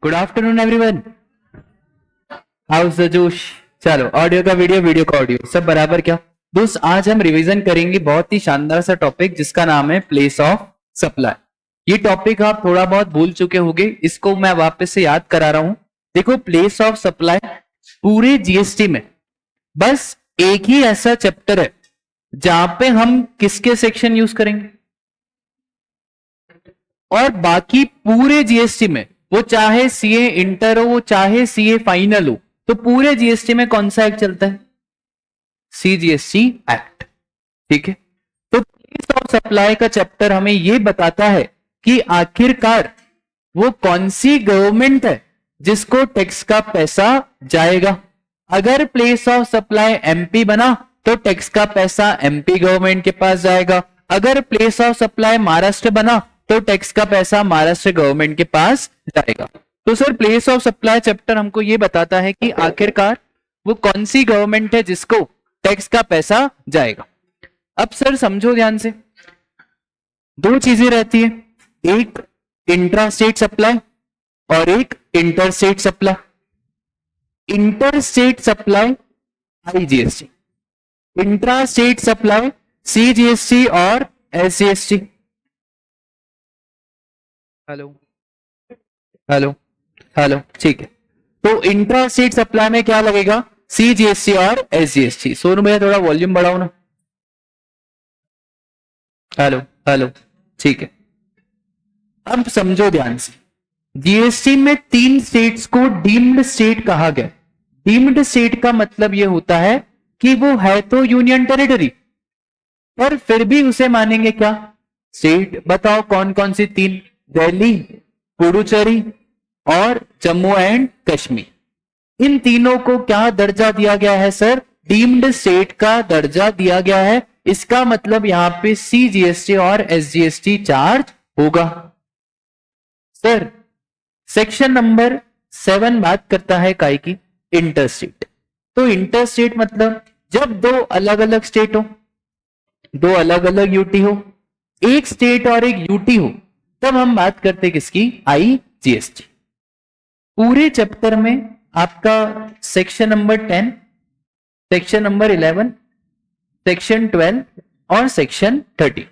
Good afternoon everyone, house the जोश। चलो, audio का वीडियो, वीडियो का ऑडियो, सब बराबर क्या दोस्त। आज हम रिवीजन करेंगे बहुत ही शानदार सा टॉपिक जिसका नाम है प्लेस ऑफ सप्लाई। ये टॉपिक आप थोड़ा बहुत भूल चुके होंगे, इसको मैं वापस से याद करा रहा हूं। देखो, प्लेस ऑफ सप्लाई पूरे जीएसटी में बस एक ही ऐसा चैप्टर है जहां पे हम किसके सेक्शन यूज करेंगे, और बाकी पूरे जीएसटी में, वो चाहे सीए इंटर हो, वो चाहे सीए फाइनल हो, तो पूरे जीएसटी में कौन सा एक्ट चलता है? CGST act. ठीक है, तो प्लेस ऑफ सप्लाई का चैप्टर हमें यह बताता है कि आखिरकार वो कौन सी गवर्नमेंट है जिसको टैक्स का पैसा जाएगा। अगर प्लेस ऑफ सप्लाई एमपी बना तो टैक्स का पैसा एमपी गवर्नमेंट के पास जाएगा। अगर प्लेस ऑफ सप्लाई महाराष्ट्र बना तो टैक्स का पैसा महाराष्ट्र गवर्नमेंट के पास जाएगा। तो sir, place of supply chapter हमको ये बताता है कि आखिरकार वो कौन सी गवर्नमेंट है जिसको टैक्स का पैसा जाएगा। अब सर समझो ध्यान से, दो चीजें रहती है, एक इंट्रा स्टेट सप्लाई और एक inter state supply. Inter state supply IGST, intra state supply CGST और एसजीएसटी। हेलो हेलो हेलो, ठीक है। तो इंट्रा स्टेट सप्लाई में क्या लगेगा? सीजीएसटी और एसजीएसटी। सोनू भैया थोड़ा वॉल्यूम बढ़ाओ ना। हेलो हेलो, ठीक है। अब समझो ध्यान से, जीएसटी में 3 स्टेट्स को डीम्ड स्टेट कहा गया। डीम्ड स्टेट का मतलब यह होता है कि वो है तो यूनियन टेरिटरी, पर फिर भी उसे मानेंगे क्या? स्टेट। बताओ कौन कौन सी 3? दिल्ली, पुडुचेरी और जम्मू एंड कश्मीर। इन तीनों को क्या दर्जा दिया गया है सर? डीम्ड स्टेट का दर्जा दिया गया है। इसका मतलब यहां पे सीजीएसटी और एसजीएसटी चार्ज होगा। सर, सेक्शन नंबर 7 बात करता है काय की? इंटरस्टेट। तो इंटरस्टेट मतलब जब दो अलग अलग स्टेट हो, दो अलग अलग यूटी हो, एक स्टेट और एक यूटी हो, तब हम बात करते किसकी? आईजीएसटी। पूरे चैप्टर में आपका section number 10, section number 11, section 12 और सेक्शन 30,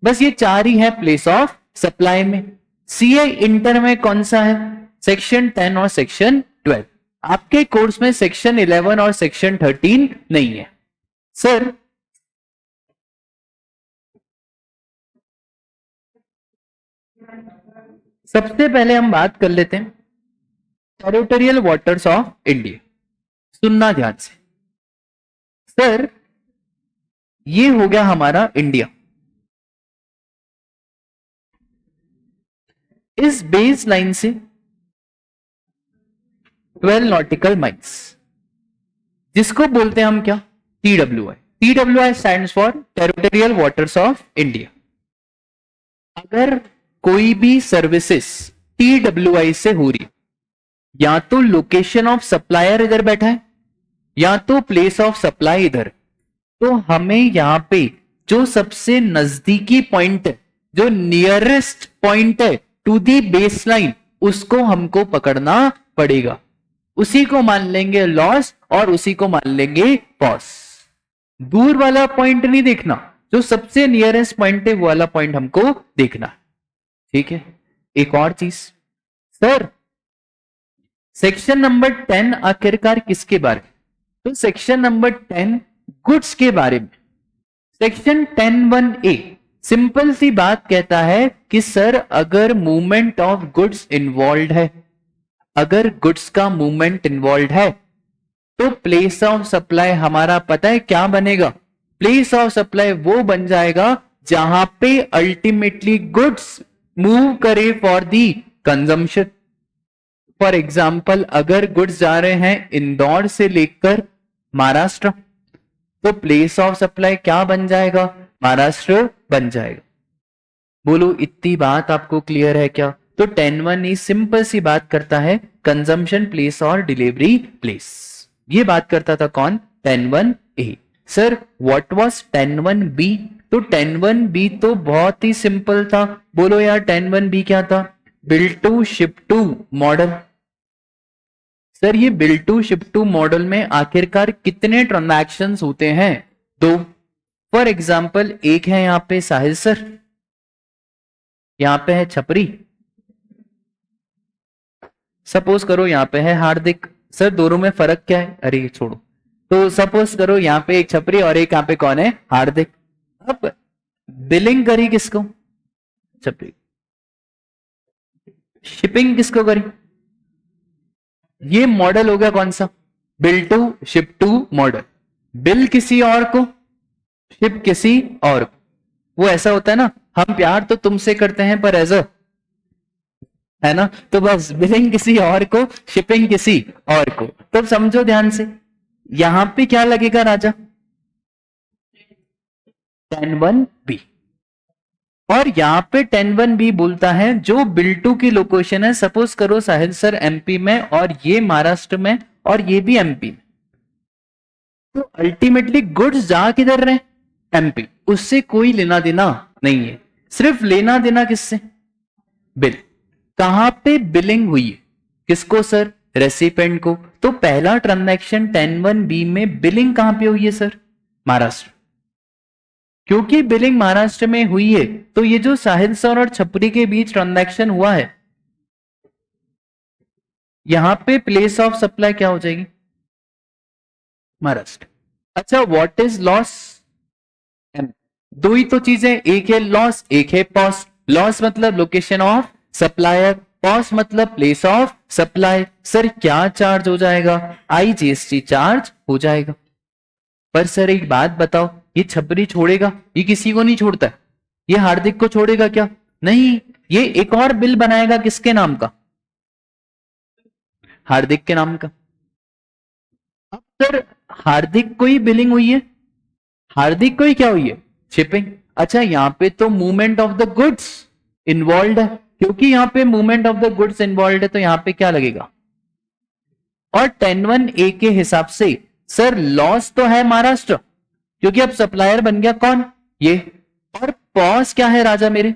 बस ये 4 ही है प्लेस ऑफ सप्लाई में। सीए इंटर में कौन सा है? सेक्शन 10 और सेक्शन 12। आपके कोर्स में सेक्शन 11 और सेक्शन 13 नहीं है। सर, सबसे पहले हम बात कर लेते हैं टेरिटोरियल वाटर्स ऑफ इंडिया। सुनना ध्यान से। सर, ये हो गया हमारा इंडिया। इस बेस लाइन से 12 नॉटिकल माइल्स, जिसको बोलते हैं हम क्या? TWI। TWI stands for territorial waters of India. अगर कोई भी सर्विसेज TWI से हो रही, या तो लोकेशन ऑफ सप्लायर इधर बैठा है या तो प्लेस ऑफ सप्लाई इधर, तो हमें यहां पे जो सबसे नजदीकी पॉइंट है, जो नियरेस्ट पॉइंट है टू दी बेस लाइन, उसको हमको पकड़ना पड़ेगा। उसी को मान लेंगे लॉस और उसी को मान लेंगे पॉस। दूर वाला पॉइंट नहीं देखना, जो सबसे नियरेस्ट पॉइंट है वो वाला पॉइंट हमको देखना। ठीक है। एक और चीज सर, सेक्शन नंबर 10 आखिरकार किसके बारे में? तो सेक्शन नंबर 10 गुड्स के बारे में। सेक्शन 10(1)(a) सिंपल सी बात कहता है कि सर, अगर मूवमेंट ऑफ गुड्स इन्वॉल्व है, अगर गुड्स का मूवमेंट इन्वॉल्व है, तो प्लेस ऑफ सप्लाई हमारा पता है क्या बनेगा? प्लेस ऑफ सप्लाई वो बन जाएगा जहां पे अल्टीमेटली गुड्स मूव करे for the consumption. For example, अगर गुड्स जा रहे हैं इंदौर से लेकर महाराष्ट्र, तो प्लेस ऑफ सप्लाई क्या बन जाएगा? महाराष्ट्र बन जाएगा। बोलो, इतनी बात आपको क्लियर है क्या? तो 10(1)(a) सिंपल सी बात करता है कंजम्पशन प्लेस और डिलीवरी प्लेस। ये बात करता था कौन? 10(1)(a। Sir, what was 10(1)(b)? तो 10(1)(b) तो बहुत ही सिंपल था। बोलो यार, 10(1)(b) क्या था? Build to ship to model. Sir ये bill to ship to model में आखिरकार कितने ट्रांजैक्शंस होते हैं? दो। फॉर एग्जाम्पल एक है यहां पे साहिल सर, यहां पे है छपरी, सपोज करो यहां पे है हार्दिक। सर दोनों में फर्क क्या है? अरे छोड़ो, तो सपोज करो यहां पे एक छपरी और एक यहां पे कौन है? हार्दिक। अब बिलिंग करी किसको? छपरी। शिपिंग किसको करी? ये मॉडल हो गया कौन सा? Bill to ship to model. Bill किसी और को, शिप किसी और को। वो ऐसा होता है ना, हम प्यार तो तुमसे करते हैं पर एज अ, है ना, तो बस बिलिंग किसी और को, शिपिंग किसी और को। तो समझो ध्यान से, यहां पे क्या लगेगा राजा? 10(1)(b) और यहां पे 10(1)(b) बोलता है जो बिल टू की लोकेशन है। सपोज करो साहिल सर एमपी में और ये महाराष्ट्र में और ये भी एमपी में, तो अल्टीमेटली गुड्स जा किधर रहे? एमपी। उससे कोई लेना देना नहीं है, सिर्फ लेना देना किससे? बिल। कहां पे बिलिंग हुई है? किसको सर? रेसिपेंट को। तो पहला ट्रांजैक्शन 10(1)(b) में बिलिंग कहां पे हुई है सर? महाराष्ट्र। क्योंकि बिलिंग महाराष्ट्र में हुई है, तो ये जो साहिल सर और छपरी के बीच ट्रांजैक्शन हुआ है, यहां पे प्लेस ऑफ सप्लाई क्या हो जाएगी? महाराष्ट्र। अच्छा, व्हाट इज लॉस? दो ही तो चीजें, एक है लॉस, एक है पॉस। लॉस मतलब लोकेशन ऑफ सप्लायर, पॉस मतलब प्लेस ऑफ सप्लाई। सर क्या चार्ज हो जाएगा? आईजीएसटी चार्ज हो जाएगा। पर सर एक बात बताओ, ये छपरी छोड़ेगा? ये किसी को नहीं छोड़ता है। ये हार्दिक को छोड़ेगा क्या? नहीं, ये एक और बिल बनाएगा किसके नाम का? हार्दिक के नाम का। अब सर हार्दिक को ही बिलिंग हुई है, हार्दिक को ही क्या हुई है? शिपिंग। अच्छा, यहां पे तो movement of the goods involve है, क्योंकि यहां पे movement of the goods involve है, तो यहां पे क्या लगेगा? और 10(1)(a) के हिसाब से सर लॉस तो है महाराष्ट्र, क्योंकि अब सप्लायर बन गया कौन? ये। और पॉस क्या है राजा मेरे?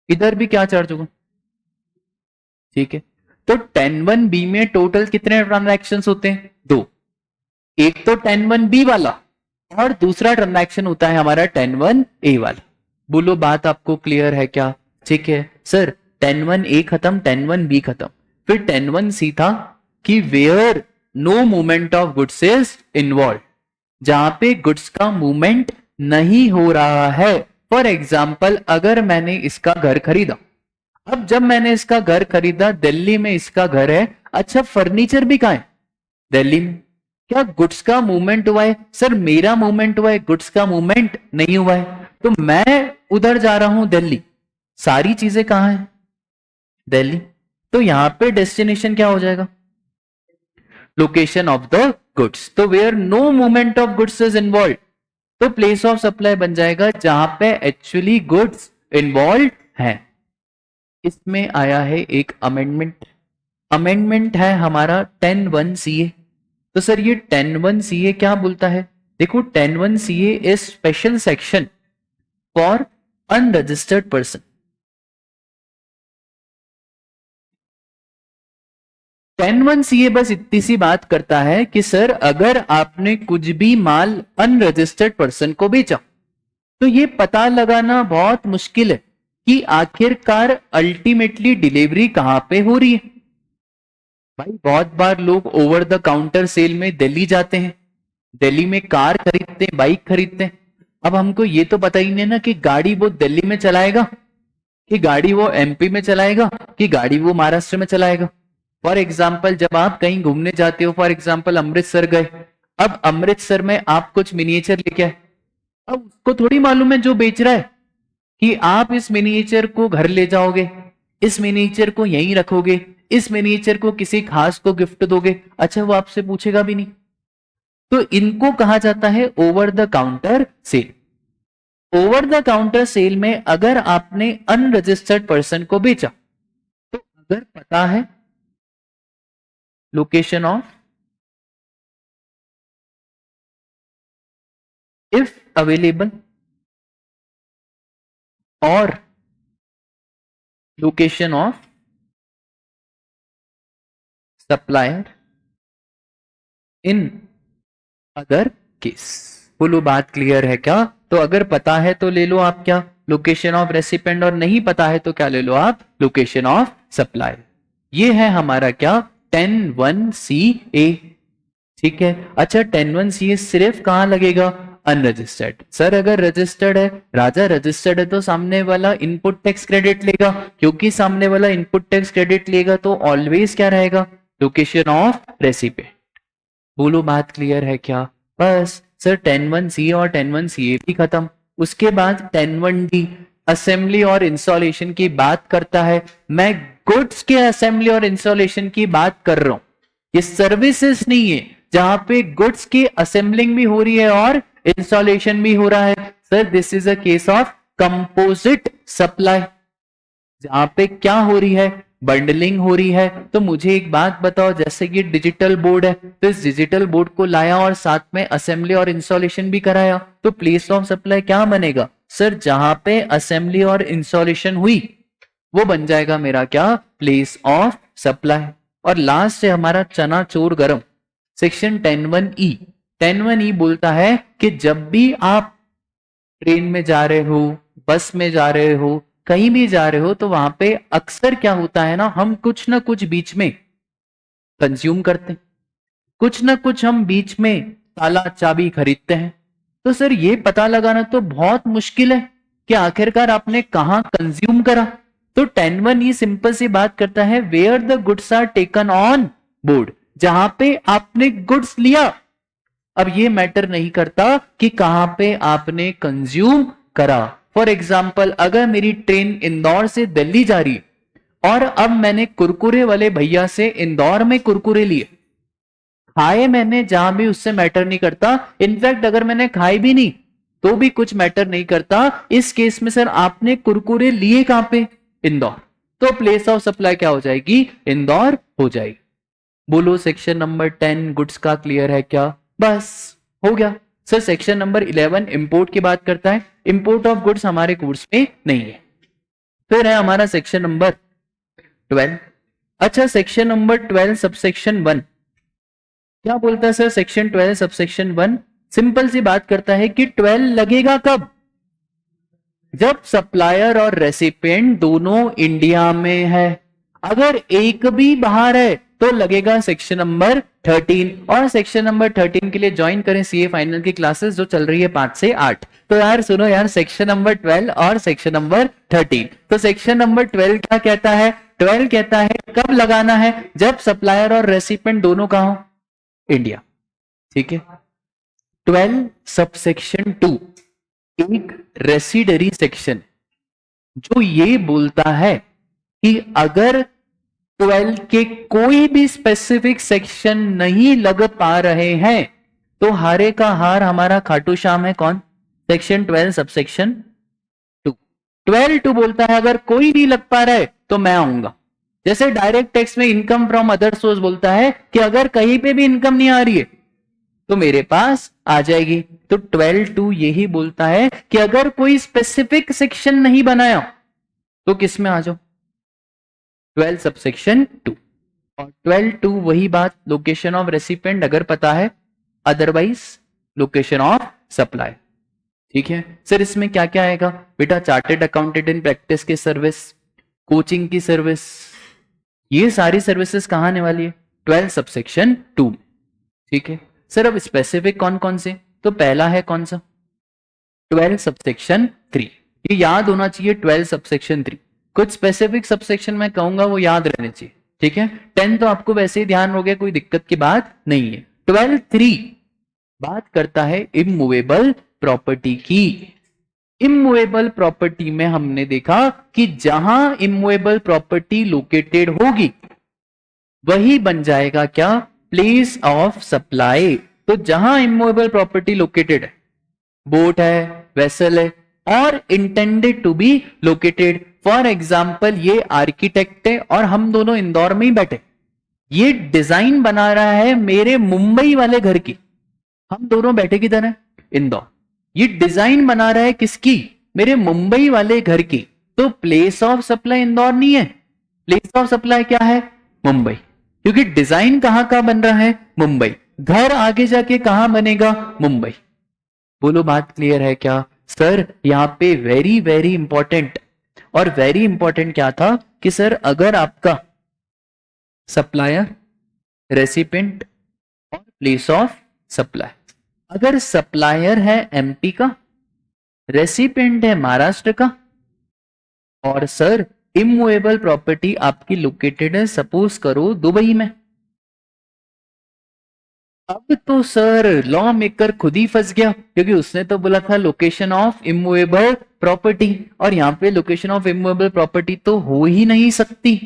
इधर भी क्या चार्ज होगा? ठीक है, तो 10(1)(b) में टोटल कितने ट्रांजैक्शन होते हैं? दो। एक तो 10(1)(b) वाला और दूसरा ट्रांजैक्शन होता है हमारा 10(1)(a) वाला। बोलो बात आपको क्लियर है क्या? ठीक है सर, 10(1)(a) खत्म, 10(1)(b) खत्म, फिर 10(1)(c) था कि where no movement of goods is involve, जहां पे गुड्स का मूवमेंट नहीं हो रहा है। फॉर एग्जाम्पल अगर मैंने इसका घर खरीदा, अब जब मैंने इसका घर खरीदा, दिल्ली में इसका घर है, अच्छा फर्नीचर भी कहां है? दिल्ली में। क्या गुड्स का मूवमेंट हुआ है? सर मेरा मूवमेंट हुआ है, गुड्स का मूवमेंट नहीं हुआ है। तो मैं उधर जा रहा हूं दिल्ली, सारी चीजें कहां है? दिल्ली। तो यहां पे डेस्टिनेशन क्या हो जाएगा? Location of the goods. तो where no movement of goods is involve, तो प्लेस ऑफ सप्लाई बन जाएगा जहां पे एक्चुअली गुड्स इन्वॉल्व है। इसमें आया है एक अमेंडमेंट, अमेंडमेंट है हमारा 10(1)(ca). तो सर ये 10(1)(ca) क्या बोलता है? देखो 10(1)(ca) is special section for unregistered person. 10(1)(ca) बस इतनी सी बात करता है कि सर अगर आपने कुछ भी माल अनरजिस्टर्ड पर्सन को बेचा, तो ये पता लगाना बहुत मुश्किल है कि आखिरकार अल्टीमेटली डिलीवरी कहां पे हो रही है। भाई बहुत बार लोग ओवर द काउंटर सेल में दिल्ली जाते हैं, दिल्ली में कार खरीदते हैं, बाइक खरीदते हैं। अब हमको ये तो पता ही नहीं ना कि गाड़ी वो दिल्ली में चलाएगा, कि गाड़ी वो एमपी में चलाएगा, कि गाड़ी वो महाराष्ट्र में चलाएगा। फॉर एग्जाम्पल जब आप कहीं घूमने जाते हो, फॉर एग्जाम्पल अमृतसर गए, अब अमृतसर में आप कुछ मिनिएचर लेके आए, अब उसको थोड़ी मालूम है जो बेच रहा है कि आप इस मिनिएचर को घर ले जाओगे, इस मिनिएचर को यहीं रखोगे, इस मिनिएचर को किसी खास को गिफ्ट दोगे। अच्छा वो आपसे पूछेगा भी नहीं। तो इनको कहा जाता है over the counter sale. Over the counter sale में अगर आपने अनरजिस्टर्ड पर्सन को बेचा, तो अगर पता है लोकेशन ऑफ, इफ अवेलेबल और location of supplier in other case. बोलो बात क्लियर है क्या? तो अगर पता है तो ले लो आप क्या, लोकेशन ऑफ रेसिपेंट, और नहीं पता है तो क्या ले लो आप, लोकेशन ऑफ सप्लायर। ये है हमारा क्या, 10(1)(c)(a। ठीक है। अच्छा 10(1)(c)(a) सिर्फ कहां लगेगा, अनरजिस्टर्ड। सर अगर रजिस्टर्ड है, राजा रजिस्टर्ड है, तो सामने वाला इनपुट टैक्स क्रेडिट लेगा, क्योंकि सामने वाला इनपुट टैक्स क्रेडिट लेगा तो ऑलवेज क्या रहेगा, लोकेशन ऑफ रेसिपेंट। बोलो बात क्लियर है क्या? बस सर 10(1)(c) और 10(1)(c)(a भी खत्म। उसके बाद 10(1)(d) असेंबली और इंस्टॉलेशन की बात करता है। मैं गुड्स के असेंबली और इंस्टॉलेशन की बात कर रहा हूं, ये सर्विसेज नहीं है जहां पे गुड्स की असेंबलिंग भी हो रही है और इंस्टॉलेशन भी हो रहा है। Sir this is a case of composite supply, जहां पे क्या हो रही है, बंडलिंग हो रही है। तो मुझे एक बात बताओ, जैसे कि डिजिटल बोर्ड है, तो इस डिजिटल बोर्ड को लाया और साथ में असेंबली और इंस्टॉलेशन भी कराया, तो प्लेस ऑफ सप्लाई क्या बनेगा, सर जहां पे असेंबली और इंस्टॉलेशन हुई वो बन जाएगा मेरा क्या, प्लेस ऑफ सप्लाई। और लास्ट है हमारा चना चोर गरम, सेक्शन 10(1)(e). 10(1)(e) बोलता है कि जब भी आप ट्रेन में जा रहे हो, बस में जा रहे हो, कहीं भी जा रहे हो, तो वहां पे अक्सर क्या होता है ना, हम कुछ ना कुछ बीच में कंज्यूम करते हैं, कुछ ना कुछ हम बीच में ताला चाबी खरीदते हैं। तो सर ये पता लगाना तो बहुत मुश्किल है कि आखिरकार आपने कहां कंज्यूम करा। तो 10(1)(e) सिंपल सी बात करता है, where the goods are taken on board, जहां पे आपने गुड्स लिया। अब ये मैटर नहीं करता कि कहां पे आपने कंज्यूम करा। फॉर एग्जाम्पल अगर मेरी ट्रेन इंदौर से दिल्ली जा रही और अब मैंने कुरकुरे वाले भैया से इंदौर में कुरकुरे लिए, खाए मैंने जहां भी, उससे मैटर नहीं करता। इनफैक्ट अगर मैंने खाए भी नहीं तो भी कुछ मैटर नहीं करता। इस केस में सर आपने कुरकुरे लिए कहां पे, इंदौर, तो प्लेस ऑफ सप्लाई क्या हो जाएगी, इंदौर हो जाएगी। बोलो सेक्शन नंबर 10 गुड्स का क्लियर है क्या? बस हो गया। सर सेक्शन नंबर 11 इंपोर्ट की बात करता है, इंपोर्ट ऑफ गुड्स हमारे कोर्स में नहीं है। फिर है हमारा सेक्शन नंबर 12। अच्छा सेक्शन नंबर 12 सबसेक्शन 1 क्या बोलता है सर? सेक्शन 12 सबसेक्शन 1 सिंपल सी बात करता है कि 12 लगेगा कब, जब सप्लायर और रेसिपिएंट दोनों इंडिया में है। अगर एक भी बाहर है तो लगेगा सेक्शन नंबर 13। और सेक्शन नंबर 13 के लिए ज्वाइन करें सीए फाइनल की क्लासेस जो चल रही है 5 से 8। तो यार सुनो यार, सेक्शन नंबर 12 और सेक्शन नंबर 13। तो सेक्शन नंबर 12 क्या कहता है? 12 कहता है कब लगाना है, जब सप्लायर और रेसिपिएंट दोनों कहां हो, इंडिया। ठीक है। 12 सबसेक्शन 2 एक रेसिडरी सेक्शन जो ये बोलता है कि अगर 12 के कोई भी स्पेसिफिक सेक्शन नहीं लग पा रहे हैं तो हारे का हार हमारा खाटू श्याम है। कौन? Section 12 subsection 2। 12(2) बोलता है अगर कोई नहीं लग पा रहा है तो मैं आऊंगा। जैसे डायरेक्ट टैक्स में इनकम फ्रॉम अदर सोर्स बोलता है कि अगर कहीं पे भी इनकम नहीं आ रही है तो मेरे पास आ जाएगी। तो 12(2) यही बोलता है कि अगर कोई स्पेसिफिक सेक्शन नहीं बनाया तो किस में आ जाओ, 12 सबसेक्शन 2। और 12(2) वही बात, लोकेशन ऑफ रेसिपिएंट अगर पता है, अदरवाइज लोकेशन ऑफ सप्लाई। ठीक है सर। इसमें क्या क्या आएगा बेटा? चार्टेड अकाउंटेंट इन प्रैक्टिस की सर्विस, कोचिंग की सर्विस, ये सारी सर्विसेज कहां आने वाली है? 12 सबसेक्शन 2। ठीक है सर। अब स्पेसिफिक कौन कौन से? तो पहला है कौन सा? 12 सबसेक्शन 3। ये याद होना चाहिए 12 सबसेक्शन 3। कुछ स्पेसिफिक सबसेक्शन मैं कहूंगा वो याद रहने चाहिए। ठीक है। 10 तो आपको वैसे ही ध्यान हो गया, कोई दिक्कत की बात नहीं है। 12(3) बात करता है इमूवेबल प्रॉपर्टी की। इमूवेबल प्रॉपर्टी में हमने देखा कि जहां इमूवेबल प्रॉपर्टी लोकेटेड होगी वही बन जाएगा क्या? Place of supply. तो जहां इमूवेबल प्रॉपर्टी लोकेटेड है, बोट है, वेसल है और intended to be located. For example ये आर्किटेक्ट है और हम दोनों इंदौर में ही बैठे, ये डिजाइन बना रहा है मेरे मुंबई वाले घर की, हम दोनों बैठे किधर है? इंदौर। ये डिजाइन बना रहा है किसकी? मेरे मुंबई वाले घर की। तो प्लेस ऑफ सप्लाई इंदौर नहीं है, प्लेस ऑफ सप्लाई क्या है? मुंबई। क्योंकि डिजाइन कहां का बन रहा है, मुंबई, घर आगे जाके कहां बनेगा, मुंबई। बोलो बात क्लियर है क्या सर? यहाँ पे वेरी वेरी इंपॉर्टेंट, और वेरी इंपॉर्टेंट क्या था कि सर अगर आपका सप्लायर, रेसिपेंट और प्लेस ऑफ सप्लाई, अगर सप्लायर है एमपी का, रेसिपेंट है महाराष्ट्र का, और सर इमूवेबल प्रॉपर्टी आपकी लोकेटेड है सपोज करो दुबई में, अब तो सर लॉ मेकर खुद ही फंस गया, क्योंकि उसने तो बोला था लोकेशन ऑफ इमूवेबल प्रॉपर्टी, और यहां पे लोकेशन ऑफ इमूवेबल प्रॉपर्टी तो हो ही नहीं सकती।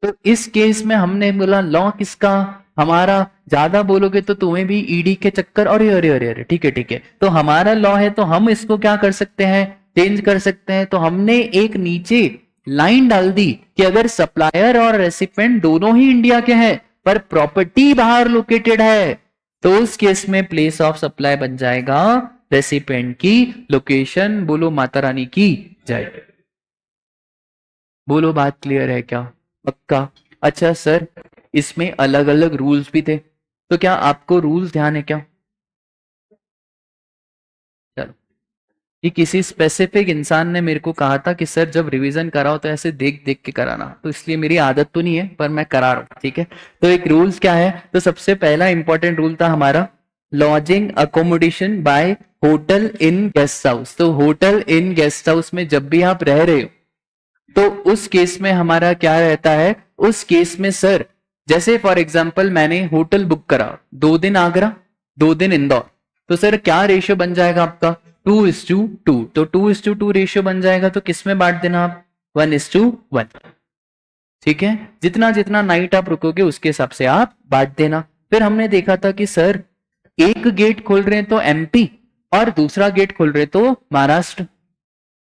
तो इस केस में हमने बोला लॉ किसका, हमारा। ज्यादा बोलोगे तो तुम्हें भी ईडी के चक्कर, अरे अरे अरे अरे ठीक है ठीक है, तो हमारा लॉ है तो हम इसको क्या कर सकते हैं, चेंज कर सकते हैं। तो हमने एक नीचे लाइन डाल दी कि अगर सप्लायर और रेसिपेंट दोनों ही इंडिया के हैं पर प्रॉपर्टी बाहर लोकेटेड है, तो उस केस में प्लेस ऑफ सप्लाई बन जाएगा रेसिपेंट की लोकेशन। बोलो माता रानी की जय। बोलो बात क्लियर है क्या, पक्का? अच्छा सर इसमें अलग अलग रूल्स भी थे, तो क्या आपको रूल्स ध्यान है क्या? चलो, कि किसी स्पेसिफिक इंसान ने मेरे को कहा था कि सर जब रिवीजन कराओ तो ऐसे देख देख के कराना, तो इसलिए मेरी आदत तो नहीं है पर मैं करा रहा हूं, ठीक है। तो एक रूल्स क्या है, तो सबसे पहला इंपॉर्टेंट रूल था हमारा lodging accommodation by hotel inn guest house. तो होटल इन गेस्ट हाउस में जब भी आप रह रहे हो तो उस केस में हमारा क्या रहता है, उस केस में सर जैसे फॉर एग्जांपल मैंने होटल बुक करा 2 दिन आगरा 2 दिन इंदौर, तो सर क्या रेशियो बन जाएगा आपका 2:2। तो 2:2 रेशियो बन जाएगा, तो किस में बांट देना आप 1:1, ठीक है। जितना जितना नाइट आप रुकोगे उसके हिसाब से आप बांट देना। फिर हमने देखा था कि सर एक गेट खोल रहे हैं तो एमपी और दूसरा गेट खोल रहे तो महाराष्ट्र,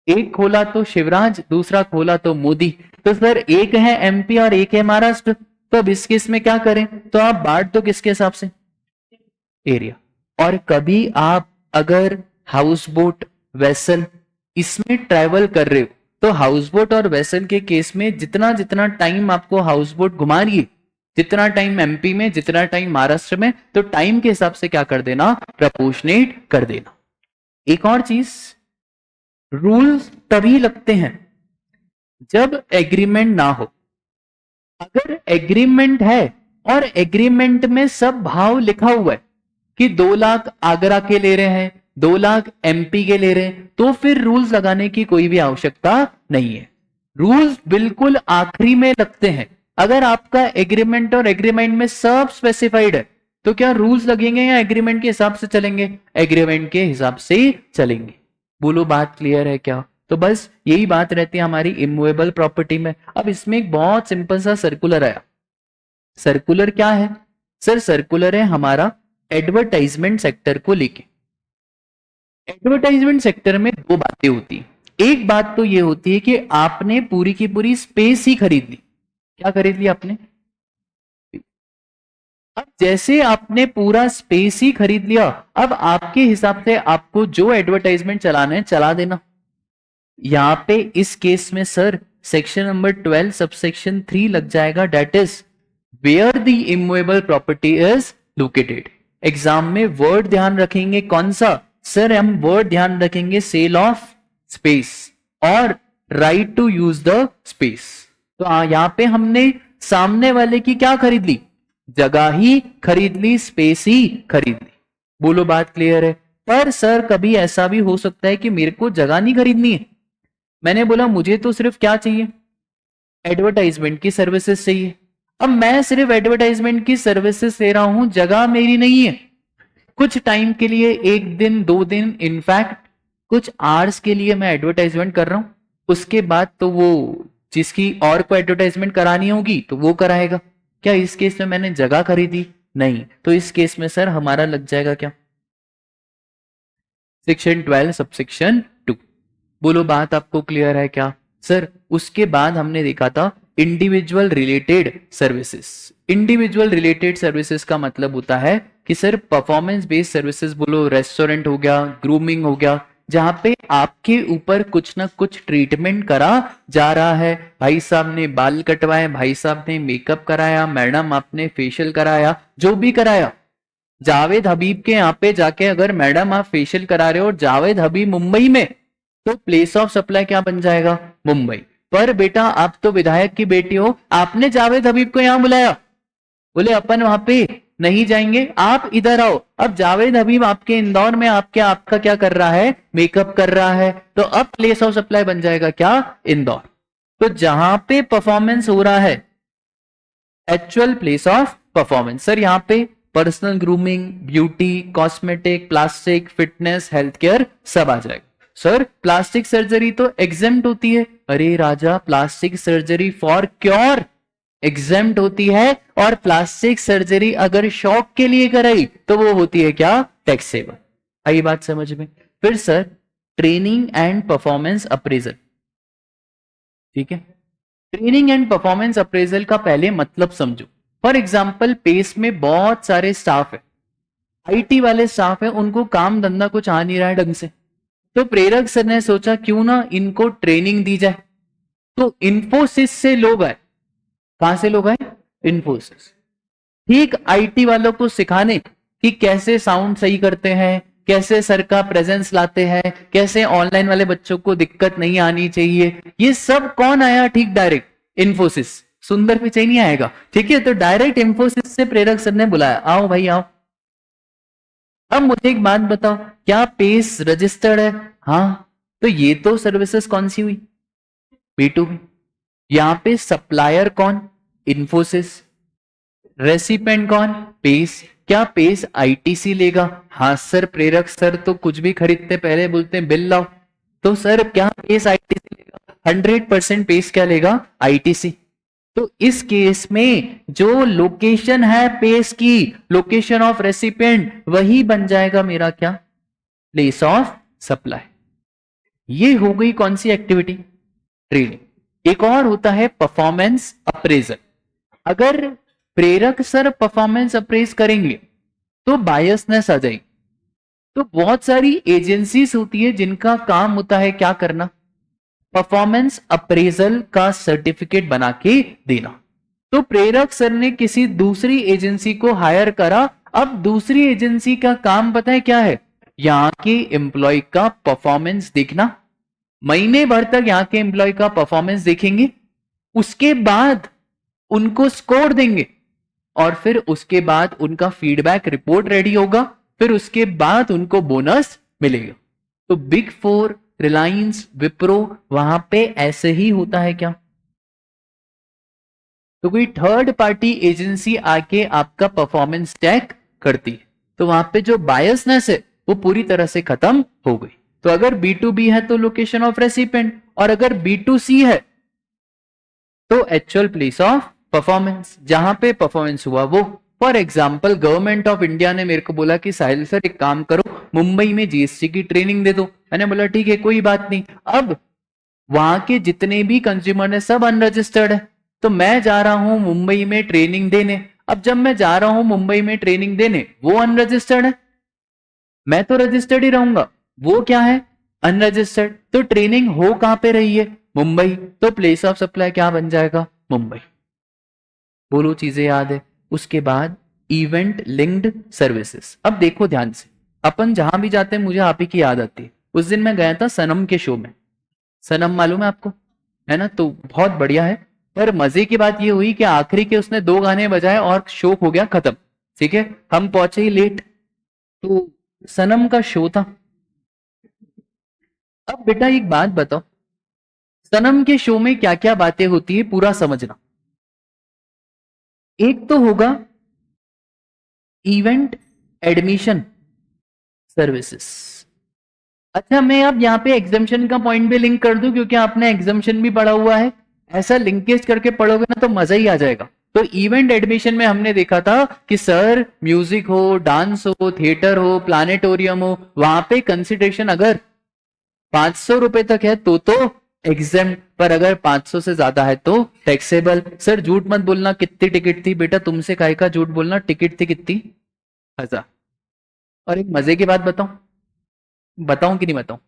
एक खोला तो शिवराज दूसरा खोला तो मोदी, तो सर एक है एमपी और एक है महाराष्ट्र, तो अब इस केस में क्या करें, तो आप बांट दो किसके हिसाब से, एरिया। और कभी आप अगर हाउस बोट वेसल इसमें ट्रैवल कर रहे हो तो हाउस बोट और वेसल के केस में जितना जितना टाइम आपको हाउस बोट घुमा रही है, जितना टाइम एमपी में जितना टाइम महाराष्ट्र में, तो टाइम के हिसाब से क्या कर देना, प्रपोर्शनेट कर देना। एक और चीज, रूल्स तभी लगते हैं जब एग्रीमेंट ना हो। अगर एग्रीमेंट है और एग्रीमेंट में सब भाव लिखा हुआ है कि 2 लाख आगरा के ले रहे हैं 2 लाख एमपी के ले रहे हैं, तो फिर रूल्स लगाने की कोई भी आवश्यकता नहीं है। रूल्स बिल्कुल आखिरी में लगते हैं। अगर आपका एग्रीमेंट और एग्रीमेंट में सब स्पेसिफाइड है तो क्या रूल्स लगेंगे या एग्रीमेंट के हिसाब से चलेंगे, एग्रीमेंट के हिसाब से चलेंगे। बोलो बात क्लियर है क्या? तो बस यही बात रहती है हमारी इमूवेबल प्रॉपर्टी में। अब इसमें एक बहुत सिंपल सा सर्कुलर आया। सर्कुलर क्या है सर? सर्कुलर है हमारा एडवर्टाइजमेंट सेक्टर को लेके। एडवर्टाइजमेंट सेक्टर में 2 बातें होती है। एक बात तो ये होती है कि आपने पूरी की पूरी स्पेस ही खरीद ली। क्या खरीद ली आपने? अब जैसे आपने पूरा स्पेस ही खरीद लिया, अब आपके हिसाब से आपको जो एडवर्टाइजमेंट चलाना है चला देना। यहां पे इस केस में सर सेक्शन नंबर 12 सबसेक्शन 3 लग जाएगा, that is where the immovable property is located. Exam में वर्ड ध्यान रखेंगे कौन सा सर? हम वर्ड ध्यान रखेंगे सेल ऑफ स्पेस और right to use the space. तो यहां पे हमने सामने वाले की क्या खरीद ली, जगह ही खरीद ली, स्पेस ही खरीद ली। बोलो बात क्लियर है? पर सर कभी ऐसा भी हो सकता है कि मेरे को जगह नहीं खरीदनी है, मैंने बोला मुझे तो सिर्फ क्या चाहिए, एडवर्टाइजमेंट की सर्विसेज चाहिए। अब मैं सिर्फ एडवर्टाइजमेंट की सर्विसेज ले रहा हूं, जगह मेरी नहीं है। कुछ टाइम के लिए 1 दिन 2 दिन इनफैक्ट कुछ आवर्स के लिए मैं एडवर्टाइजमेंट कर रहा हूं, उसके बाद तो वो जिसकी और को एडवर्टाइजमेंट करानी होगी तो वो कराएगा। क्या इस केस में मैंने जगह खरीदी? नहीं। तो इस केस में सर हमारा लग जाएगा क्या, सेक्शन 12 सबसेक्शन 2। बोलो बात आपको क्लियर है क्या सर? उसके बाद हमने देखा था individual related services. Individual related services का मतलब होता है कि सर परफॉर्मेंस बेस्ड सर्विसेज, बोलो रेस्टोरेंट हो गया, ग्रूमिंग हो गया, जहां पे आपके ऊपर कुछ ना कुछ ट्रीटमेंट करा जा रहा है। भाई साहब ने बाल कटवाए, भाई साहब ने मेकअप कराया, मैडम आपने फेशियल कराया, जो भी कराया। जावेद हबीब के यहाँ पे जाके अगर मैडम आप फेशियल करा रहे हो और जावेद हबीब मुंबई में, तो प्लेस ऑफ सप्लाई क्या बन जाएगा? मुंबई। पर बेटा आप तो विधायक की बेटी हो, आपने जावेद हबीब को यहां बुलाया, बोले अपन वहां पे नहीं जाएंगे, आप इधर आओ। अब जावेद हबीब आपके इंदौर में आपका क्या कर रहा है? मेकअप कर रहा है, तो अब प्लेस ऑफ सप्लाई बन जाएगा क्या? इंदौर। तो जहां पे परफॉर्मेंस हो रहा है, actual place of performance. Sir यहाँ पे personal grooming, beauty, cosmetic, plastic, fitness, health care सब आ जाएगा। सर प्लास्टिक सर्जरी तो एग्जेम्प्ट होती है। अरे राजा, plastic surgery for cure exempt होती है, और प्लास्टिक सर्जरी अगर शौक के लिए कराई तो वो होती है क्या? टैक्सेबल। आई बात समझ में? फिर sir training and performance appraisal, ठीक है। ट्रेनिंग एंड परफॉर्मेंस अप्रेजल का पहले मतलब समझो। फॉर एग्जाम्पल पेस में बहुत सारे स्टाफ है, आईटी वाले स्टाफ है, उनको काम धंधा कुछ आ नहीं रहा है ढंग से, तो प्रेरक सर ने सोचा क्यों ना इनको ट्रेनिंग दी जाए। तो इन्फोसिस से लोग आए। कहां से लोग आए? इन्फोसिस। ठीक आईटी वालों को सिखाने कि कैसे साउंड सही करते हैं, कैसे सर का प्रेजेंस लाते हैं, कैसे ऑनलाइन वाले बच्चों को दिक्कत नहीं आनी चाहिए। ये सब कौन आया? ठीक डायरेक्ट इन्फोसिस। सुंदर पिचाई नहीं आएगा, ठीक है। तो डायरेक्ट इन्फोसिस से प्रेरक सर ने बुलाया, आओ भाई आओ। अब मुझे एक बात बताओ, क्या पेस रजिस्टर्ड है? हाँ। तो ये तो सर्विसेज कौन सी हुई? B2B। यहां पे सप्लायर कौन? इन्फोसिस। रेसिपेंट कौन? पेस। क्या पेस आईटीसी लेगा? हाँ सर, प्रेरक सर तो कुछ भी खरीदते पहले बोलते हैं बिल लाओ। तो सर क्या पेस आईटीसी लेगा? 100% पेस क्या लेगा? आईटीसी। तो इस केस में जो लोकेशन है पेस की, लोकेशन ऑफ रेसिपिएंट, वही बन जाएगा मेरा क्या? Place of supply. ये हो गई कौन सी एक्टिविटी? ट्रेनिंग। एक और होता है परफॉर्मेंस अप्रेजल। अगर प्रेरक सर परफॉर्मेंस अप्रेज करेंगे तो बायसनेस आ जाएगी। तो बहुत सारी एजेंसीज होती है जिनका काम होता है क्या करना? परफॉर्मेंस अप्रेजल का सर्टिफिकेट बना के देना। तो प्रेरक सर ने किसी दूसरी एजेंसी को हायर करा। अब दूसरी एजेंसी का काम पता है क्या है? यहां के एम्प्लॉय का परफॉर्मेंस देखना। महीने भर तक यहां के एम्प्लॉय का परफॉर्मेंस देखेंगे, उसके बाद उनको स्कोर देंगे, और फिर उसके बाद उनका फीडबैक रिपोर्ट रेडी होगा, फिर उसके बाद उनको बोनस मिलेगा। तो बिग 4, रिलायंस, विप्रो, वहां पे ऐसे ही होता है क्या? तो कोई थर्ड पार्टी एजेंसी आके आपका परफॉर्मेंस चेक करती है, तो वहां पे जो बायसनेस है वो पूरी तरह से खत्म हो गई। तो अगर B2B है तो लोकेशन ऑफ रेसिपेंट, और अगर B2C है तो एक्चुअल प्लेस ऑफ परफॉर्मेंस, जहां पे परफॉर्मेंस हुआ वो। For example government of India ने मेरे को बोला कि साहिल सर एक काम करो, मुंबई में जीएसटी की ट्रेनिंग दे दो। मैंने बोला ठीक है कोई बात नहीं। अब वहां के जितने भी कंज्यूमर है सब अनरजिस्टर्ड है, तो मैं जा रहा हूं मुंबई में ट्रेनिंग देने। अब जब मैं जा रहा हूं मुंबई में ट्रेनिंग देने, वो अनरजिस्टर्ड है, मैं तो रजिस्टर्ड ही रहूंगा, वो क्या है? अनरजिस्टर्ड। तो ट्रेनिंग हो कहां पे रही है? मुंबई। तो प्लेस ऑफ सप्लाई क्या बन जाएगा? मुंबई। बोलो चीजें याद है? उसके बाद इवेंट लिंक्ड सर्विसेज। अब देखो ध्यान से, अपन जहां भी जाते हैं मुझे आप ही की याद आती है। उस दिन मैं गया था सनम के शो में। सनम मालूम है आपको, है ना? तो बहुत बढ़िया है। पर मजे की बात ये हुई कि आखिरी के उसने 2 गाने बजाए और शो हो गया खत्म। ठीक है, हम पहुंचे ही लेट। तो सनम का शो था। अब बेटा एक बात बताओ, सनम के शो में क्या क्या बातें होती है पूरा समझना। एक तो होगा इवेंट एडमिशन सर्विसेज। अच्छा, मैं अब यहाँ पे एग्जाम्शन का पॉइंट भी लिंक कर दूं, क्योंकि आपने एग्जाम्शन भी पढ़ा हुआ है। ऐसा लिंकेज करके पढ़ोगे ना तो मजा ही आ जाएगा। तो इवेंट एडमिशन में हमने देखा था कि सर म्यूजिक हो, डांस हो, थिएटर हो, प्लानेटोरियम हो, वहां पे कंसिडरेशन अगर 500 रुपए तक है तो एग्जाम, पर अगर 500 से ज्यादा है तो टैक्सेबल। सर झूठ मत बोलना, कितनी टिकट थी? बेटा तुमसे काहे का झूठ बोलना, टिकट थी कितनी? 1000। और एक मजे की बात बताऊं, बताऊं कि नहीं बताऊं?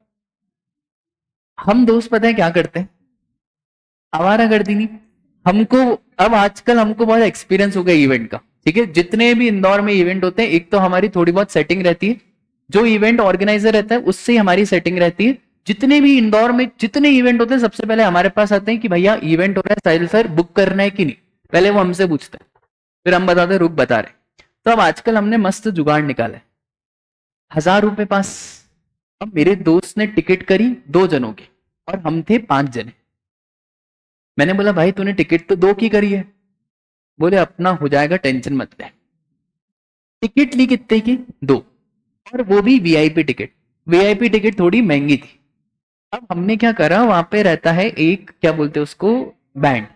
हम दोस्त पता है क्या करते हैं, आवारागर्दी नहीं। हमको अब आजकल हमको बहुत एक्सपीरियंस हो गया इवेंट का, ठीक है। जितने भी इंदौर में इवेंट होते हैं, एक तो हमारी थोड़ी बहुत सेटिंग रहती है, जो इवेंट ऑर्गेनाइजर रहता है उससे हमारी सेटिंग रहती है। जितने भी इंदौर में जितने इवेंट होते हैं, सबसे पहले हमारे पास आते हैं कि भैया इवेंट हो रहा है, साहिल सर बुक करना है कि नहीं, पहले वो हमसे पूछते हैं, फिर हम बताते हैं रुक बता रहे। तो अब आजकल हमने मस्त जुगाड़ निकाला है, 1000 रुपए पास। अब मेरे दोस्त ने टिकट करी 2 जनों की, और हम थे 5 जने। मैंने बोला भाई तूने टिकट तो 2 की करी है। बोले अपना हो जाएगा, टेंशन मत ले। टिकट ली कितने की? 2, और वो भी वीआईपी टिकट। वीआईपी टिकट थोड़ी महंगी थी। अब हमने क्या करा, वहां पे रहता है एक, क्या बोलते हैं उसको, बैंड।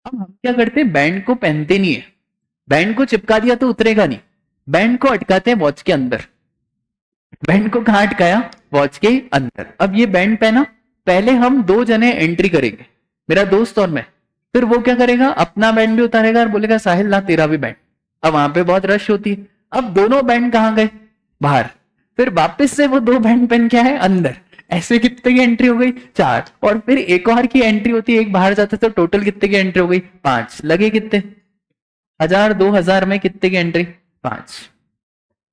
अब हम क्या करते हैं, बैंड को पहनते नहीं है, बैंड को चिपका दिया तो उतरेगा नहीं, बैंड को अटकाते हैं वॉच के अंदर। बैंड को कहाँ अटकाया? वॉच के अंदर। अब ये बैंड पहना, पहले हम 2 जने एंट्री करेंगे, मेरा दोस्त और मैं। फिर वो क्या करेगा, अपना बैंड भी उतारेगा और बोलेगा साहिल ला तेरा भी बैंड। अब वहां पे बहुत रश होती है, अब दोनों बैंड कहाँ गए? बाहर। फिर वापस से वो 2 बैंड पहन के आए अंदर। ऐसे कितने की एंट्री हो गई? 4। और फिर एक और की एंट्री होती है, एक बाहर जाता है, तो टोटल कितने की एंट्री हो गई? 5। लगे कितने? 1000 2000 में कितने की entry? 5।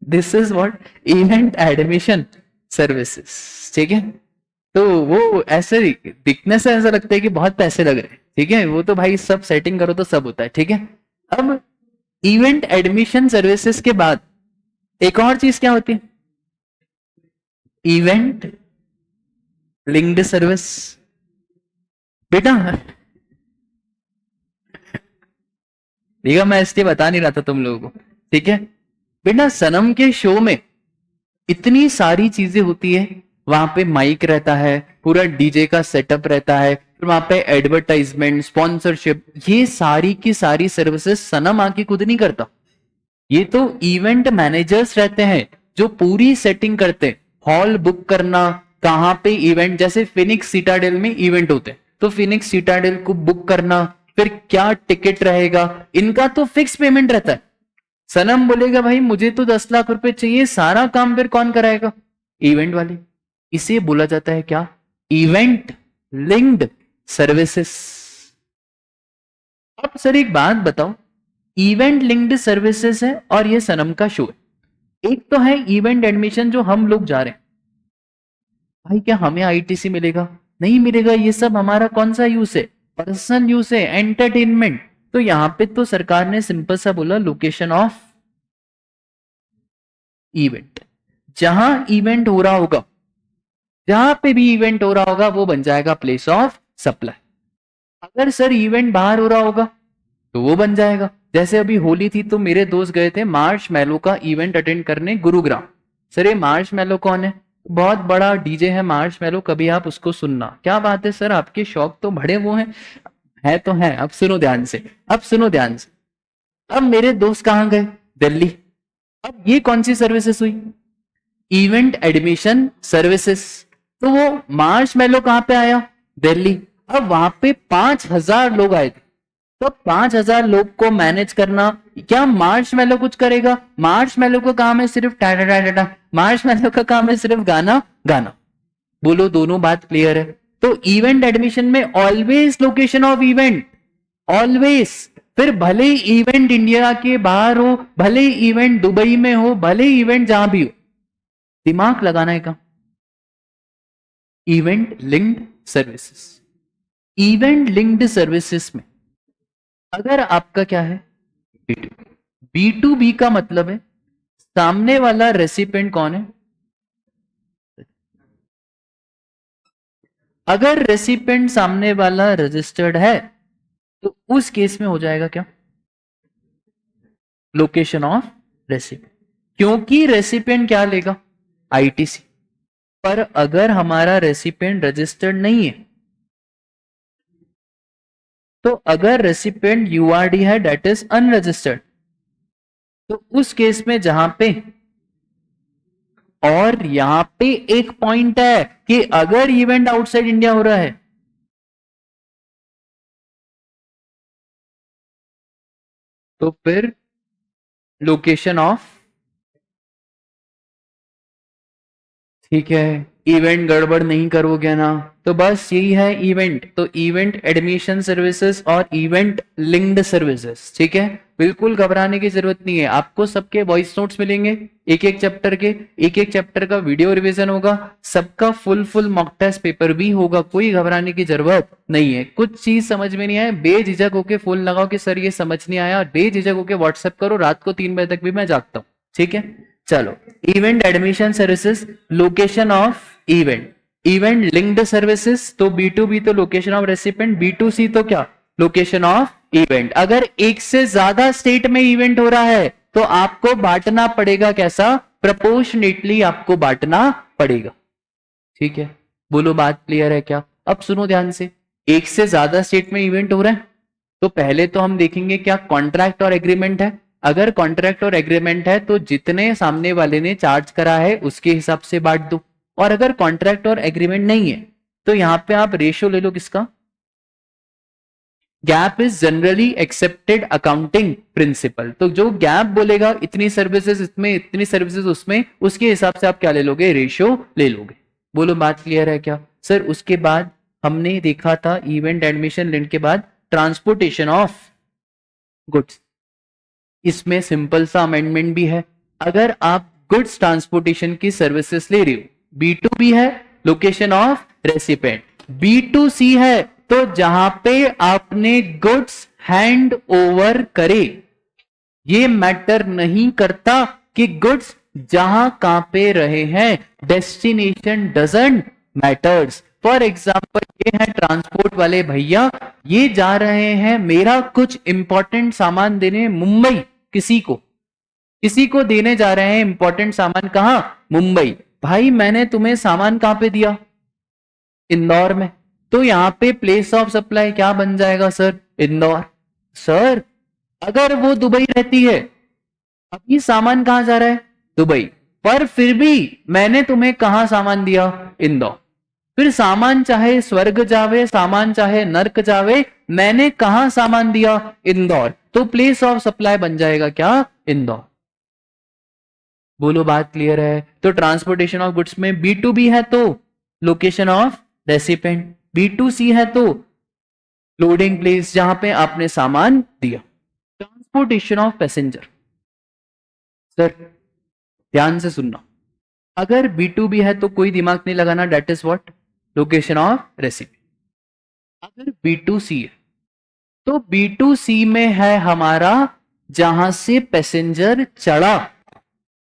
This is what, event admission services, ठीक है। तो वो ऐसे दिखने से ऐसा लगता है कि बहुत पैसे लग रहे हैं, ठीक है, वो तो भाई सब सेटिंग करो तो सब होता है, ठीक है। अब इवेंट एडमिशन सर्विसेज के बाद एक और चीज क्या होती है? Event linked service. बेटा ठीक है, मैं इसलिए बता नहीं रहा था तुम लोगों को, ठीक है। बेटा सनम के शो में इतनी सारी चीजें होती है, वहां पे माइक रहता है, पूरा डीजे का सेटअप रहता है, फिर वहां पे एडवर्टाइजमेंट, स्पॉन्सरशिप, ये सारी की सारी सर्विसेज सनम आके खुद नहीं करता। ये तो इवेंट मैनेजर्स रहते हैं जो पूरी सेटिंग करते हैं। हॉल बुक करना, कहाँ पे इवेंट, जैसे फिनिक्स सिटाडेल में इवेंट होते हैं, तो फिनिक्स सिटाडेल को बुक करना, फिर क्या टिकट रहेगा, इनका तो फिक्स पेमेंट रहता है। सनम बोलेगा भाई मुझे तो 10 लाख रुपए चाहिए, सारा काम फिर कौन कराएगा? इवेंट वाले। इसे बोला जाता है क्या? Event linked services. अब सर एक बात बताओ, इवेंट लिंक्ड सर्विसेज है और ये सनम का शो है, एक तो है इवेंट एडमिशन जो हम लोग जा रहे हैं। भाई क्या हमें आईटीसी मिलेगा? नहीं मिलेगा। ये सब हमारा कौन सा यूज है? पर्सनल यूज है, एंटरटेनमेंट। तो यहां पे तो सरकार ने सिंपल सा बोला लोकेशन ऑफ इवेंट। जहां इवेंट हो रहा होगा, जहां पे भी इवेंट हो रहा होगा वो बन जाएगा प्लेस ऑफ सप्लाई। अगर सर इवेंट बाहर हो रहा होगा तो वो बन जाएगा, जैसे अभी होली थी तो मेरे दोस्त गए थे मार्श मैलो का इवेंट अटेंड करने गुरुग्राम। सर ये मार्श मैलो कौन है? बहुत बड़ा डीजे है मार्श मैलो, कभी आप उसको सुनना। क्या बात है सर, आपके शौक तो बड़े वो हैं। है तो है। अब सुनो ध्यान से, अब सुनो ध्यान से। अब मेरे दोस्त कहाँ गए? दिल्ली। अब ये कौन सी सर्विसेज हुई? Event admission services. तो वो मार्च मेलो कहां पे आया? दिल्ली। अब वहां पे 5000 लोग आए थे, तो 5000 लोग को मैनेज करना, क्या मार्च मेलो कुछ करेगा? मार्च मेलो का काम है सिर्फ टाटा टाटा, मार्च मेलो का काम है सिर्फ गाना गाना। बोलो दोनों बात क्लियर है? तो इवेंट एडमिशन में always location of event, always. फिर भले ही इवेंट इंडिया के बाहर हो, भले ही इवेंट दुबई में हो, भले ही इवेंट जहां भी हो, दिमाग लगाना है का। Event linked services, event linked services में अगर आपका क्या है, बी टू बी का मतलब है सामने वाला रेसिपिएंट कौन है। अगर रेसिपिएंट सामने वाला रजिस्टर्ड है तो उस केस में हो जाएगा क्या, लोकेशन ऑफ रेसिपिएंट। क्योंकि रेसिपिएंट क्या लेगा, आईटीसी। पर अगर हमारा रेसिपिएंट रजिस्टर्ड नहीं है, तो अगर रेसिपिएंट यूआरडी है, दैट इज अनरजिस्टर्ड, तो उस केस में जहां पे, और यहां पे एक पॉइंट है कि अगर इवेंट आउटसाइड इंडिया हो रहा है तो फिर लोकेशन ऑफ, ठीक है, इवेंट गड़बड़ नहीं करोगे ना, तो बस यही है इवेंट। तो इवेंट एडमिशन सर्विसेज और इवेंट लिंक्ड सर्विसेज, ठीक है। बिल्कुल घबराने की जरूरत नहीं है, आपको सबके वॉइस नोट्स मिलेंगे, एक एक चैप्टर के, एक एक चैप्टर का वीडियो रिवीजन होगा, सबका फुल मॉक टेस्ट पेपर भी होगा, कोई घबराने की जरूरत नहीं है। कुछ चीज समझ में नहीं आए बेझिझक होके फोन लगाओ कि सर ये समझ नहीं आया, और बेझिझक होके व्हाट्सएप करो, रात को 3 बजे तक भी मैं जागता हूँ, ठीक है। चलो, event admission services, location of event, event linked services, तो B2B तो लोकेशन ऑफ रेसिपेंट, B2C तो क्या, लोकेशन ऑफ इवेंट। अगर एक से ज्यादा स्टेट में इवेंट हो रहा है तो आपको बांटना पड़ेगा, कैसा, प्रपोर्शनेटली आपको बांटना पड़ेगा, ठीक है। बोलो बात क्लियर है क्या। अब सुनो ध्यान से, एक से ज्यादा स्टेट में इवेंट हो रहा है तो पहले तो हम देखेंगे क्या कॉन्ट्रैक्ट और एग्रीमेंट है। अगर कॉन्ट्रैक्ट और एग्रीमेंट है तो जितने सामने वाले ने चार्ज करा है उसके हिसाब से बांट दो, और अगर कॉन्ट्रैक्ट और एग्रीमेंट नहीं है तो यहां पे आप रेशियो ले लो, किसका, gap is generally accepted accounting principle. तो जो गैप बोलेगा इतनी सर्विसेज इसमें, इतनी सर्विसेज उसमें, उसके हिसाब से आप क्या ले लोगे, रेशियो ले लोगे। बोलो बात क्लियर है क्या सर। उसके बाद हमने देखा था इवेंट एडमिशन लिंक के बाद ट्रांसपोर्टेशन ऑफ गुड्स, इसमें सिंपल सा अमेंडमेंट भी है। अगर आप गुड्स ट्रांसपोर्टेशन की सर्विसेज ले रहे हो, B2B है, लोकेशन ऑफ रेसिपेंट, B2C है तो जहां पे आपने गुड्स हैंड ओवर करे, ये मैटर नहीं करता कि गुड्स जहां कहां पे रहे हैं, destination doesn't matters. For example ये है ट्रांसपोर्ट वाले भैया, ये जा रहे हैं मेरा कुछ इंपॉर्टेंट सामान देने मुंबई, किसी को देने जा रहे हैं इंपॉर्टेंट सामान, कहां, मुंबई। भाई मैंने तुम्हें सामान कहां पे दिया, इंदौर में, तो यहां पे प्लेस ऑफ सप्लाई क्या बन जाएगा सर, इंदौर। सर अगर वो दुबई रहती है, अभी सामान कहां जा रहा है, दुबई, पर फिर भी मैंने तुम्हें कहां सामान दिया, इंदौर। फिर सामान चाहे स्वर्ग जावे, सामान चाहे नर्क जावे, मैंने कहां सामान दिया, इंदौर, तो प्लेस ऑफ सप्लाई बन जाएगा क्या, इंदौर। बोलो बात क्लियर है। तो ट्रांसपोर्टेशन ऑफ गुड्स में B2B है तो लोकेशन ऑफ रेसिपेंट, B2C है तो लोडिंग प्लेस जहां पे आपने सामान दिया। ट्रांसपोर्टेशन ऑफ पैसेंजर, सर ध्यान से सुनना, अगर B2B है तो कोई दिमाग नहीं लगाना, that is what, location of recipient. अगर B2C है तो B2C में है हमारा जहां से पैसेंजर चढ़ा।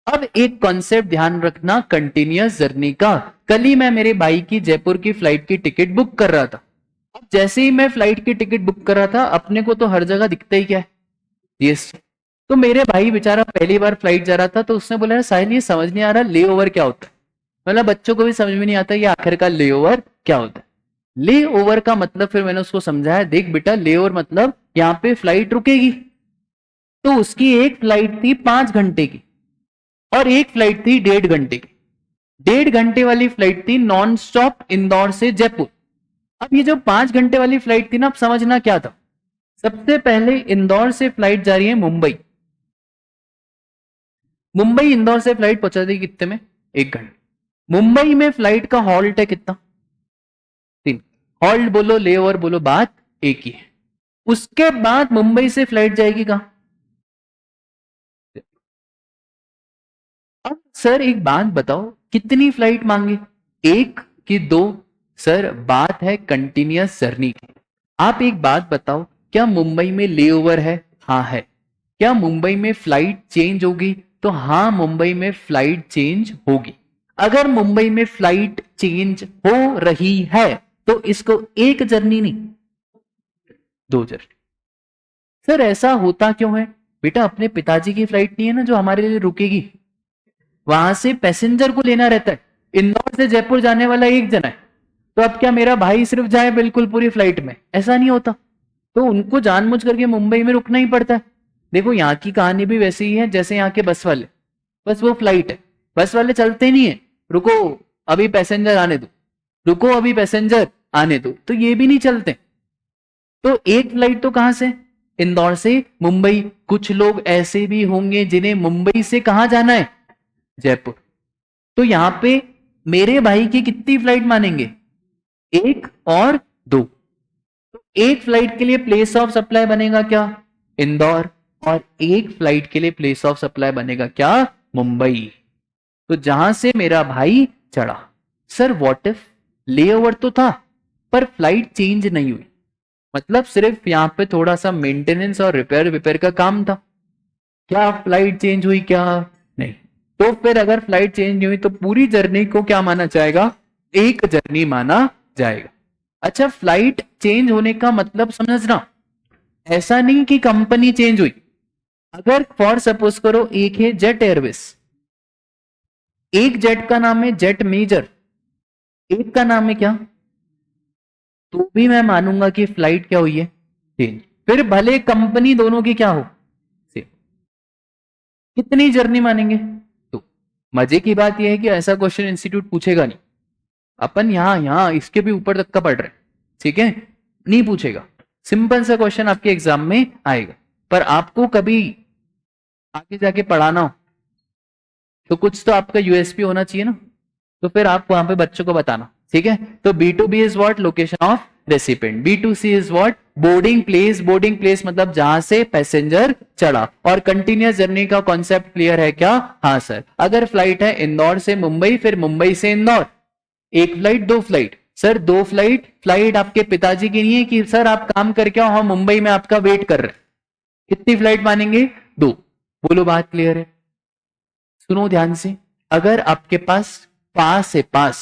अब एक कॉन्सेप्ट ध्यान रखना कंटिन्यूअस जर्नी का। कल ही मैं मेरे भाई की जयपुर की फ्लाइट की टिकट बुक कर रहा था। अब जैसे ही मैं फ्लाइट की टिकट बुक कर रहा था, अपने को तो हर जगह दिखता ही क्या है, जीएसटी। तो मेरे भाई बेचारा पहली बार फ्लाइट जा रहा था, तो उसने बोला साहिल ये समझ नहीं आ रहा ले ओवर क्या होता है। मतलब बच्चों को भी समझ में नहीं आता ये आखिरकार ले ओवर क्या होता है। ले ओवर का मतलब फिर मैंने उसको समझाया, देख बेटा ले ओवर मतलब यहाँ पे फ्लाइट रुकेगी। तो उसकी एक फ्लाइट थी 5 घंटे की और एक फ्लाइट थी 1.5 घंटे की। 1.5 घंटे वाली फ्लाइट थी नॉन स्टॉप इंदौर से जयपुर। अब ये जो 5 घंटे वाली फ्लाइट थी ना, अब समझना क्या था। सबसे पहले इंदौर से फ्लाइट जा रही है मुंबई, मुंबई इंदौर से फ्लाइट पहुंचा देगी कितने में, 1 घंटे। मुंबई में फ्लाइट का हॉल्ट है कितना, 3। हॉल्ट बोलो ले ओवर बोलो, बात एक ही है। उसके बाद मुंबई से फ्लाइट जाएगी कहां। अब सर एक बात बताओ, कितनी फ्लाइट मांगे, 1 कि 2। सर बात है कंटिन्यूअस जर्नी की। आप एक बात बताओ, क्या मुंबई में लेओवर है, हाँ है। क्या मुंबई में फ्लाइट चेंज होगी, तो हाँ मुंबई में फ्लाइट चेंज होगी। अगर मुंबई में फ्लाइट चेंज हो रही है तो इसको एक जर्नी नहीं 2 जर्नी। सर ऐसा होता क्यों है, बेटा अपने पिताजी की फ्लाइट नहीं है ना जो हमारे लिए रुकेगी, वहां से पैसेंजर को लेना रहता है। इंदौर से जयपुर जाने वाला एक जना है, तो अब क्या मेरा भाई सिर्फ जाए बिल्कुल पूरी फ्लाइट में, ऐसा नहीं होता। तो उनको जानबूझ करके मुंबई में रुकना ही पड़ता है। देखो यहाँ की कहानी भी वैसे ही है जैसे यहाँ के बस वाले, बस वो फ्लाइट है, बस वाले चलते नहीं है, रुको अभी पैसेंजर आने दो, रुको अभी पैसेंजर आने दो, तो ये भी नहीं चलते। तो एक फ्लाइट तो कहां से, इंदौर से मुंबई। कुछ लोग ऐसे भी होंगे जिन्हें मुंबई से कहां जाना है, जयपुर। तो यहां पे मेरे भाई की कितनी फ्लाइट मानेंगे? एक और दो। तो एक फ्लाइट के लिए प्लेस ऑफ सप्लाई बनेगा क्या? इंदौर। और एक फ्लाइट के लिए प्लेस ऑफ सप्लाई बनेगा क्या? मुंबई। तो जहां से मेरा भाई चढ़ा, सर व्हाट इफ लेओवर तो था पर फ्लाइट चेंज नहीं हुई, मतलब सिर्फ यहां पे थोड़ा सा मेंटेनेंस और रिपेयर का काम था, क्या फ्लाइट चेंज हुई क्या? नहीं। तो फिर अगर फ्लाइट चेंज नहीं हुई तो पूरी जर्नी को क्या माना जाएगा? एक जर्नी माना जाएगा। अच्छा, फ्लाइट चेंज होने का मतलब समझना, ऐसा नहीं कि कंपनी चेंज हुई। अगर फॉर सपोज करो एक है जेट एयरवेज, एक जेट का नाम है जेट मेजर, एक का नाम है क्या, तो भी मैं मानूंगा कि फ्लाइट क्या हुई है? चेंज। फिर भले कंपनी दोनों की क्या हो, सेम। कितनी जर्नी मानेंगे? तो मजे की बात यह है कि ऐसा क्वेश्चन इंस्टीट्यूट पूछेगा नहीं, अपन यहां यहां इसके भी ऊपर तक का पढ़ रहे हैं, ठीक है, नहीं पूछेगा। सिंपल सा क्वेश्चन आपके एग्जाम में आएगा, पर आपको कभी आगे जाके पढ़ाना हो तो कुछ तो आपका यूएसपी होना चाहिए ना, तो फिर आप वहां पे बच्चों को बताना, ठीक है। तो B2B is what? Location of recipient. B2C is what? Boarding place. Boarding place मतलब जहां से पैसेंजर चढ़ा। और कंटिन्यूअस जर्नी का कॉन्सेप्ट क्लियर है क्या? हाँ सर। अगर फ्लाइट है इंदौर से मुंबई, फिर मुंबई से इंदौर, एक फ्लाइट दो फ्लाइट, सर दो फ्लाइट। फ्लाइट आपके पिताजी की नहीं है कि सर आप काम करके आओ, हम मुंबई में आपका वेट कर रहे हैं। कितनी फ्लाइट मानेंगे? दो। बोलो बात क्लियर है? सुनो ध्यान से, अगर आपके पास पास है, पास,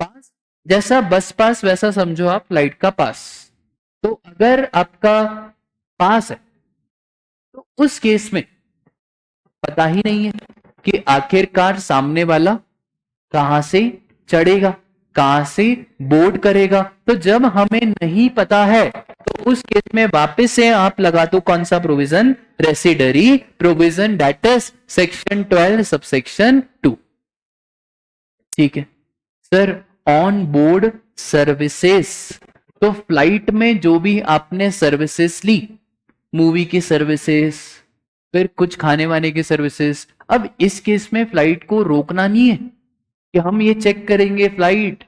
पास जैसा बस पास वैसा समझो आप फ्लाइट का पास, तो अगर आपका पास है तो उस केस में पता ही नहीं है कि आखिरकार सामने वाला कहां से चढ़ेगा, कहां से बोर्ड करेगा। तो जब हमें नहीं पता है तो उस केस में वापस से आप लगा दो कौन सा provision? Residuary provision, that is section 12 subsection 2। ठीक है सर। ऑन बोर्ड सर्विसेज, तो फ्लाइट में जो भी आपने सर्विसेज ली, मूवी की सर्विसेज, फिर कुछ खाने वाने की सर्विसेज, अब इस केस में फ्लाइट को रोकना नहीं है कि हम ये चेक करेंगे फ्लाइट,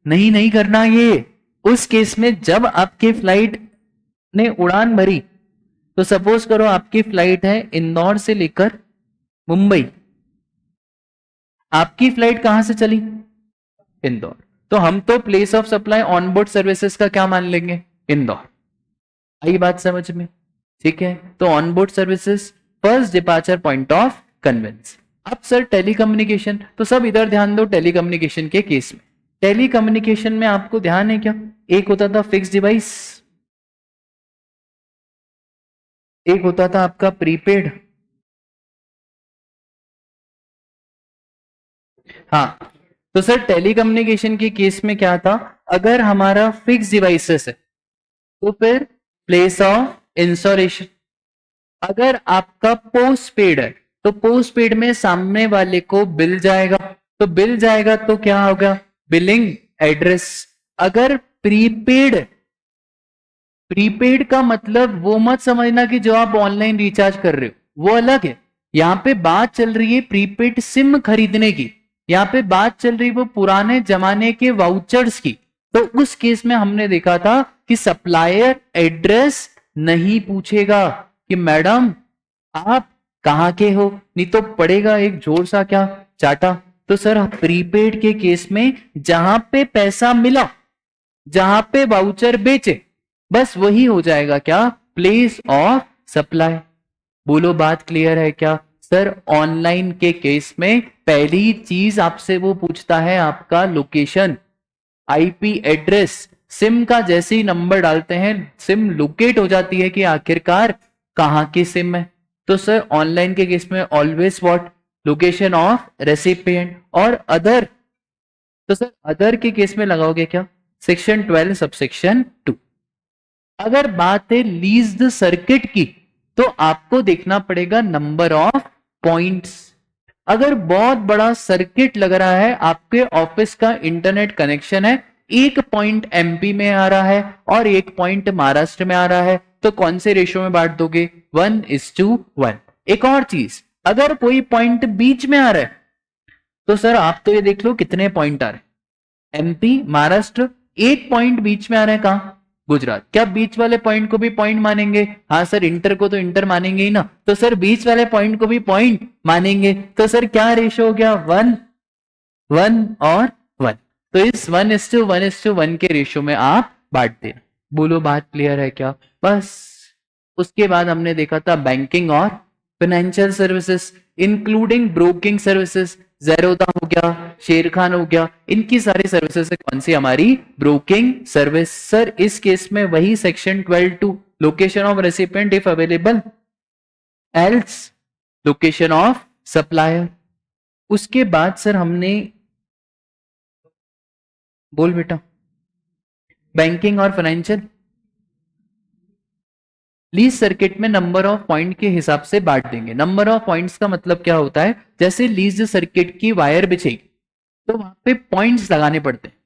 नहीं नहीं करना ये। उस केस में जब आपकी फ्लाइट ने उड़ान भरी, तो सपोज करो आपकी फ्लाइट है इंदौर से लेकर मुंबई, आपकी फ्लाइट कहां से चली? इंदौर। तो हम तो place of supply onboard services का क्या मान लेंगे? इंदौर। आई बात समझ में? ठीक है। तो onboard services first departure point of conveyance. अब सर टेलीकम्युनिकेशन, तो सब इधर ध्यान दो। टेलीकम्युनिकेशन के केस में, टेलीकम्युनिकेशन में आपको ध्यान है क्या? एक होता था फिक्स डिवाइस, एक होता था आपका प्रीपेड। हाँ, तो सर टेलीकम्युनिकेशन के केस में क्या था? अगर हमारा फिक्स डिवाइसेस है तो फिर प्लेस ऑफ इंस्टॉलेशन। अगर आपका पोस्ट पेड है तो पोस्ट पेड में सामने वाले को बिल जाएगा, तो बिल जाएगा तो क्या होगा? Billing address. अगर प्रीपेड, प्रीपेड का मतलब वो मत समझना कि जो आप ऑनलाइन रिचार्ज कर रहे हो वो अलग है। यहां पे बात चल रही है प्रीपेड सिम खरीदने की, यहां पे बात चल रही है वो पुराने जमाने के वाउचर्स की। तो उस केस में हमने देखा था कि सप्लायर एड्रेस नहीं पूछेगा कि मैडम आप कहां के हो, नहीं तो पड़ेगा एक जोर सा क्या चाटा। तो सर प्रीपेड के केस में जहां पे पैसा मिला, जहां पे वाउचर बेचे, बस वही हो जाएगा क्या? Place of supply. बोलो बात क्लियर है क्या? सर ऑनलाइन के केस में पहली चीज आपसे वो पूछता है आपका लोकेशन, आईपी एड्रेस। सिम का जैसे ही नंबर डालते हैं सिम लोकेट हो जाती है कि आखिरकार कहां की सिम है। तो सर ऑनलाइन के केस में always what? Location of recipient. और अदर, तो सर अदर के केस में लगाओगे क्या? Section 12 subsection 2। अगर बात है लीज्ड सर्किट की, तो आपको देखना पड़ेगा नंबर ऑफ पॉइंट्स। अगर बहुत बड़ा सर्किट लग रहा है, आपके ऑफिस का इंटरनेट कनेक्शन है, एक पॉइंट एमपी में आ रहा है और एक पॉइंट महाराष्ट्र में आ रहा है, तो कौन से रेशियो में बांट दोगे? 1:1। एक और चीज, अगर कोई पॉइंट बीच में आ रहा है तो सर आप तो ये देख लो कितने पॉइंट आ रहे हैं, एमपी महाराष्ट्र, एक पॉइंट बीच में आ रहा है कहां, गुजरात। क्या बीच वाले पॉइंट को भी पॉइंट मानेंगे? हाँ सर, इंटर को तो इंटर मानेंगे ही ना, तो सर बीच वाले पॉइंट को भी पॉइंट मानेंगे। तो सर क्या रेशो हो गया, 1:1 तो इस 1:1 के रेशो में आप बांट देना। बोलो बात क्लियर है क्या? बस उसके बाद हमने देखा था बैंकिंग और financial services including broking services, Zerodha हो गया, शेर खान हो गया, इनकी सारी सर्विसेज से कौन सी हमारी ब्रोकिंग सर्विस। सर इस केस में वही section 12(2) location of recipient if available, else location of supplier. उसके बाद सर हमने, बोल बेटा, बैंकिंग और फाइनेंशियल लीज सर्किट में नंबर ऑफ पॉइंट के हिसाब से बांट देंगे। नंबर ऑफ पॉइंट्स का मतलब क्या होता है, जैसे लीज सर्किट की वायर बिछेगी तो वहां पे पॉइंट्स लगाने पड़ते हैं,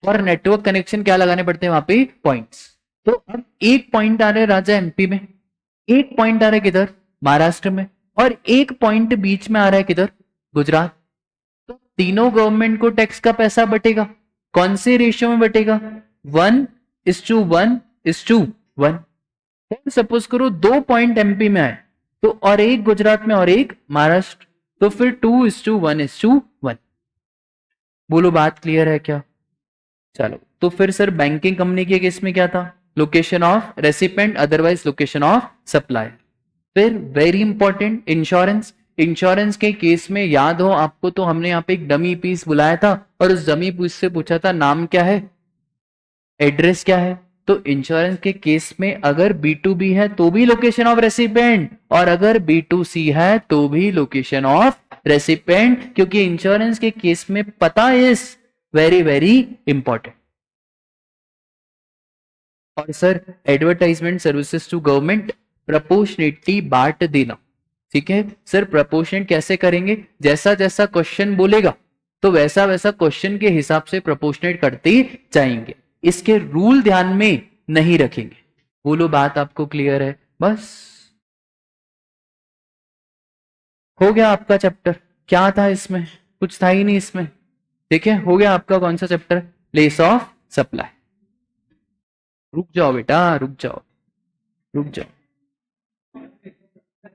और नेटवर्क कनेक्शन क्या लगाने पड़ते हैं वहां पे, पॉइंट्स। तो अब एक पॉइंट आ रहा है राजा एमपी में, एक पॉइंट आ रहा है किधर, महाराष्ट्र में, और एक पॉइंट बीच में आ रहा है किधर, गुजरात। तो तीनों गवर्नमेंट को टैक्स का पैसा बटेगा, कौन से रेशियो में बटेगा, 1:1:1। सपोज करो 2 पॉइंट एमपी में आए तो, और एक गुजरात में और एक महाराष्ट्र, तो फिर 2:1:1। बोलो बात क्लियर है क्या? चलो, तो फिर सर बैंकिंग कंपनी के केस में क्या था, location of recipient otherwise location of supply. फिर वेरी इंपॉर्टेंट इंश्योरेंस, इंश्योरेंस के केस में याद हो आपको तो हमने यहाँ पे एक डमी पीस बुलाया था और उस डमी पीस से पूछा था नाम क्या है, एड्रेस क्या है। तो इंश्योरेंस के केस में अगर B2B है तो भी लोकेशन ऑफ रेसिपेंट, और अगर B2C है तो भी लोकेशन ऑफ रेसिपेंट, क्योंकि इंश्योरेंस के केस में पता इज वेरी वेरी इंपॉर्टेंट। और sir advertisement services to government proportionately बांट देना, ठीक है सर। प्रपोर्शनेट कैसे करेंगे, जैसा जैसा क्वेश्चन बोलेगा तो वैसा वैसा क्वेश्चन के हिसाब से प्रपोर्शनेट करते जाएंगे, इसके रूल ध्यान में नहीं रखेंगे। बोलो बात आपको क्लियर है? बस हो गया आपका चैप्टर। क्या था इसमें, कुछ था ही नहीं इसमें, ठीक है। हो गया आपका कौन सा चैप्टर, प्लेस ऑफ सप्लाई। रुक जाओ बेटा, रुक जाओ, रुक जाओ,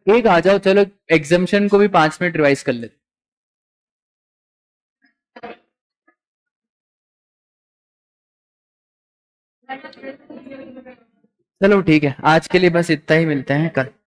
एक आ जाओ, चलो एग्जामिशन को भी 5 मिनट रिवाइज कर लेते। चलो ठीक है, आज के लिए बस इतना ही, मिलते हैं कल।